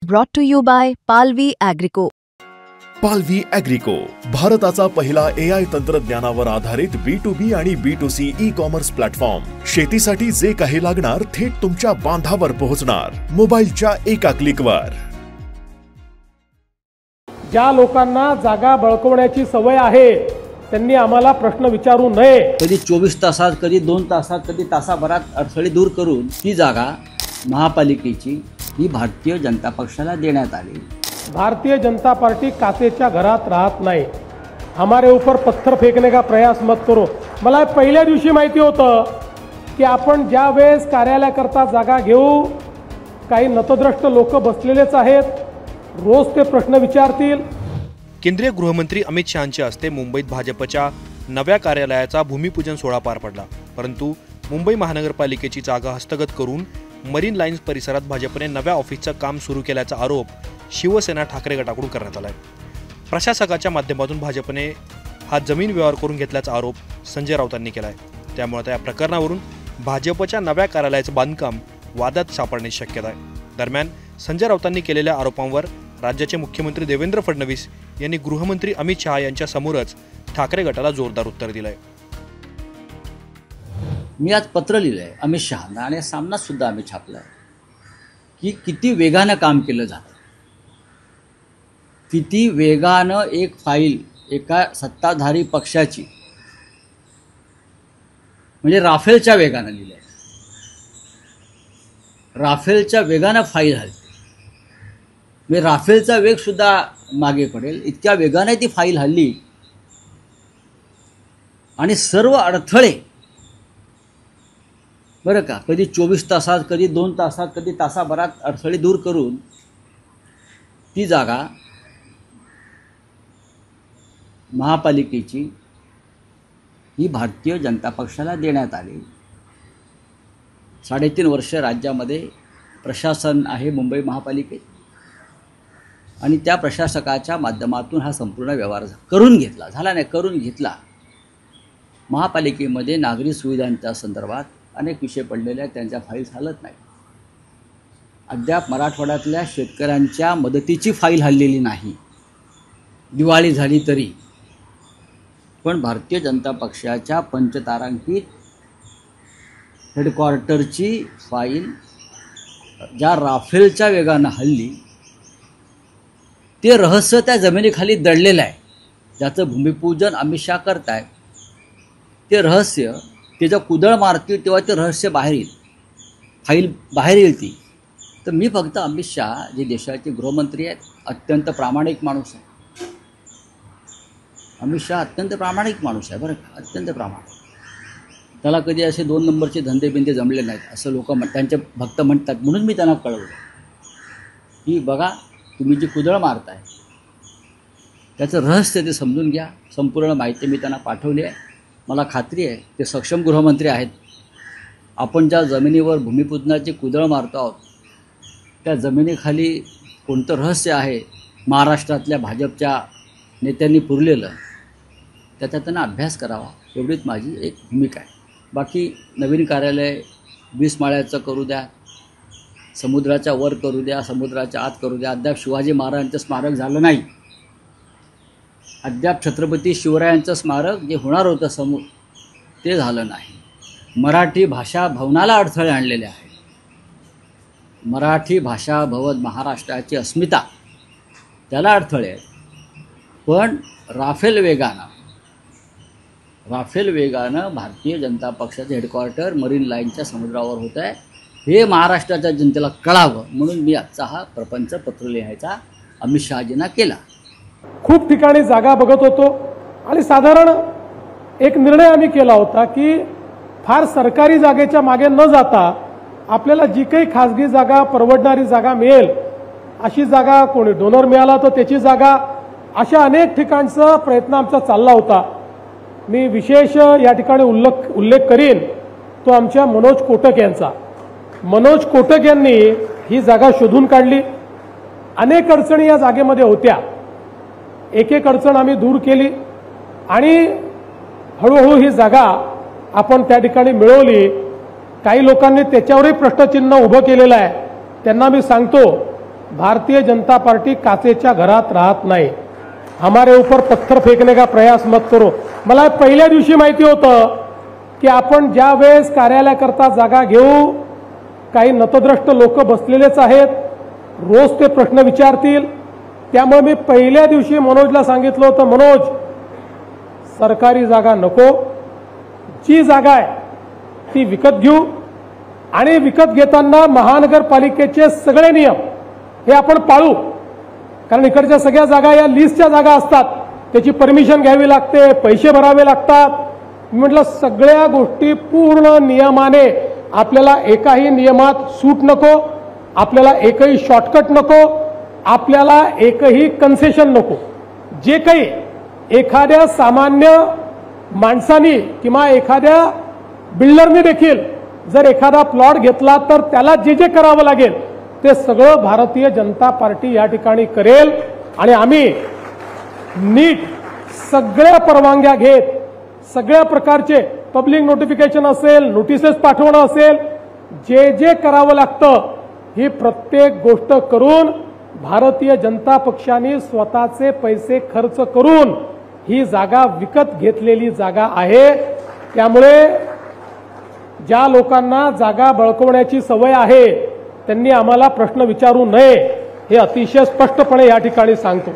Brought to you by Palvi Agrico. पालवी ॲग्रिको, भारताचा पहिला AI तंत्रज्ञानावर आधारित B2B आणि B2C ई-कॉमर्स प्लॅटफॉर्म. शेतीसाठी जे काही लागणार थेट तुमच्या बांधावर पोहोचणार, मोबाईलच्या एका क्लिकवर. ज्या लोकांना जागा बळकवण्याची सवय आहे त्यांनी आम्हाला प्रश्न विचारू नये. कधी 24 तासात, कधी 2 तासात, कधी तासाभरात अडथळे दूर करून ती जागा महापालिकेची ही भारतीय जनता पक्षाला देण्यात आली. भारतीय जनता पार्टी काचेच्या घरात राहत नाही. हमारे ऊपर पत्थर फेकने का प्रयास मत करो. मला पहिल्या दिवशी माहिती होतं की आपण ज्या वेळेस कार्यालयाकरता जागा घेऊ, काही नतद्रष्ट लोक बसलेलेच आहेत, रोज ते प्रश्न विचारतील. केंद्रीय गृहमंत्री अमित शहांच्या हस्ते मुंबईत भाजपच्या नव्या कार्यालयाचा भूमिपूजन सोहळा पार पडला. परंतु मुंबई महानगरपालिकेची जागा हस्तगत करून मरीन लाईन्स परिसरात भाजपने नव्या ऑफिसचं काम सुरू केल्याचा आरोप शिवसेना ठाकरे गटाकडून करण्यात आला आहे. प्रशासकाच्या माध्यमातून भाजपने हा जमीन व्यवहार करून घेतल्याचा आरोप संजय राऊतांनी केला आहे. त्यामुळे या प्रकरणावरून भाजपच्या नव्या कार्यालयाचं बांधकाम वादात सापडण्याची शक्यता आहे. दरम्यान संजय राऊतांनी केलेल्या आरोपांवर राज्याचे मुख्यमंत्री देवेंद्र फडणवीस यांनी गृहमंत्री अमित शहा यांच्या समोरच ठाकरे गटाला जोरदार उत्तर दिलं आहे. मी आज पत्र लिहिलंय अमित शहांना आणि सामनात सुद्धा आम्ही छापलाय की किती वेगानं काम केलं जातं, किती वेगानं एक फाईल एका सत्ताधारी पक्षाची म्हणजे राफेलच्या वेगानं लिहिलंय. राफेलच्या वेगानं फाईल हलते, म्हणजे राफेलचा वेग सुद्धा मागे पडेल इतक्या वेगाने ती फाईल हल्ली आणि सर्व अडथळे बरं का, कधी 24 तासात, कधी 2 तासात, कधी तासाभरात अडथळे दूर करून ती जागा महापालिकेची ही भारतीय जनता पक्षाला देण्यात आली. 3.5 वर्ष राज्यामध्ये प्रशासन आहे मुंबई महापालिकेत आणि त्या प्रशासकाच्या माध्यमातून हा संपूर्ण व्यवहार करून घेतला. महापालिकेमध्ये नागरी सुविधांच्या संदर्भात अनेक विषय पडलेले आहेत, त्यांच्या फाईल्स हलत नाही. अद्याप मराठवाड्यातल्या शेतकऱ्यांच्या मदतीची फाईल हललेली नाही, दिवाळी झाली तरी. पण भारतीय जनता पक्षाच्या पंचतारांकित हेडक्वार्टरची फाईल ज्या राफेलच्या वेगानं हल्ली ते रहस्य त्या जमिनीखाली दडलेलं आहे, ज्याचं भूमिपूजन अमित शहा करतायत. ते रहस्य ते जेव्हा कुदळ मारतील तेव्हा ते रहस्य बाहेर येईल, फाईल बाहेर येईल ती. तर मी फक्त अमित शहा जे देशाचे गृहमंत्री आहेत, अत्यंत प्रामाणिक माणूस आहे. अमित शहा अत्यंत प्रामाणिक माणूस आहे बरं का, अत्यंत प्रामाणिक. त्याला कधी असे 2 नंबरचे धंदेबिंदे जमले नाहीत असं लोक त्यांचे भक्त म्हणतात. म्हणून मी त्यांना कळवलं की बघा, तुम्ही जी कुदळ मारताय त्याचं रहस्य ते समजून घ्या. संपूर्ण माहिती मी त्यांना पाठवली आहे. मला खात्री आहे ते सक्षम गृहमंत्री आहेत. आपण ज्या जमिनीवर भूमिपूजनाची कुदळ मारतो आहोत त्या जमिनीखाली कोणतं रहस्य आहे महाराष्ट्रातल्या भाजपच्या नेत्यांनी पुरलेलं, त्याचा त्यांना अभ्यास करावा, एवढीच माझी एक भूमिका आहे. बाकी नवीन कार्यालय 20 माळ्याचं करू द्या, समुद्राच्या वर करू द्या, समुद्राच्या आत करू द्या. अद्याप शिवाजी महाराजांचं स्मारक झालं नाही. अद्याप छत्रपती शिवरायांचं स्मारक जे होणार होतं ते झालं नाही. मराठी भाषा भवनाला अडथळे आणलेले आहेत. मराठी भाषा भवन महाराष्ट्राची अस्मिता त्याला अडथळे आहेत. पण राफेल वेगानं भारतीय जनता पक्षाचं हेडक्वार्टर मरीन लाईनच्या समुद्रावर होत आहे, हे महाराष्ट्राच्या जनतेला कळावं म्हणून मी आजचा हा प्रपंच पत्र लिहायचा अमित शहाजींना केला. खूप ठिकाणी जागा बघत होतो आणि साधारण एक निर्णय आम्ही केला होता की फार सरकारी जागेच्या मागे न जाता आपल्याला जी काही खाजगी जागा, परवडणारी जागा मिळेल अशी जागा, कोणी डोनर मिळाला तर त्याची जागा, अशा अनेक ठिकाणचा प्रयत्न आमचा चालला होता. मी विशेष या ठिकाणी उल्लेख करीन तो आमच्या मनोज कोटक यांचा. मनोज कोटक यांनी ही जागा शोधून काढली. अनेक अडचणी या जागेमध्ये होत्या. एक अडचण आम्ही दूर केली आणि हळूहळू ही जागा आपण त्या ठिकाणी मिळवली. काही लोकांनी त्याच्यावरही प्रश्नचिन्ह उभं केलेलं आहे. त्यांना मी सांगतो भारतीय जनता पार्टी काचेच्या घरात राहत नाही. हमारे ऊपर पत्थर फेकने का प्रयास मत करो. मला पहिल्या दिवशी माहिती होतं की आपण ज्या वेळेस कार्यालयाकरता जागा घेऊ, काही नतद्रष्ट लोक बसलेलेच आहेत, रोज ते प्रश्न विचारतील. त्यामुळे मी पहिल्या दिवशी मनोजला सांगितलं होतं, मनोज सरकारी जागा नको, जी जागा आहे ती विकत घेऊ आणि विकत घेताना महानगरपालिकेचे सगळे नियम हे आपण पाळू. कारण इकडच्या सगळ्या जागा या लिस्टच्या जागा असतात, त्याची परमिशन घ्यावी लागते, पैसे भरावे लागतात. म्हटलं सगळ्या गोष्टी पूर्ण नियमाने, आपल्याला एकाही नियमात सूट नको, आपल्याला एकही शॉर्टकट नको, आपल्याला एकही कन्सेशन नको. जे काही एखाद्या सामान्य माणसानी किंवा एखाद्या बिल्डरने देखील जर एखादा प्लॉट घेतला तर त्याला जे जे करावं लागेल ते सगळं भारतीय जनता पार्टी या ठिकाणी करेल. आणि आम्ही नीट सगळ्या परवानग्या घेत, सगळ्या प्रकारचे पब्लिक नोटिफिकेशन असेल, नोटिसेस पाठवणं असेल, जे जे करावं लागतं ही प्रत्येक गोष्ट करून भारतीय जनता पक्षाने स्वतःचे पैसे खर्च करून ही जागा विकत घेतलेली जागा आहे. त्यामुळे ज्या लोकांना जागा बळकवण्याची सवय आहे त्यांनी आम्हाला प्रश्न विचारू नये हे अतिशय स्पष्टपणे या ठिकाणी सांगतो.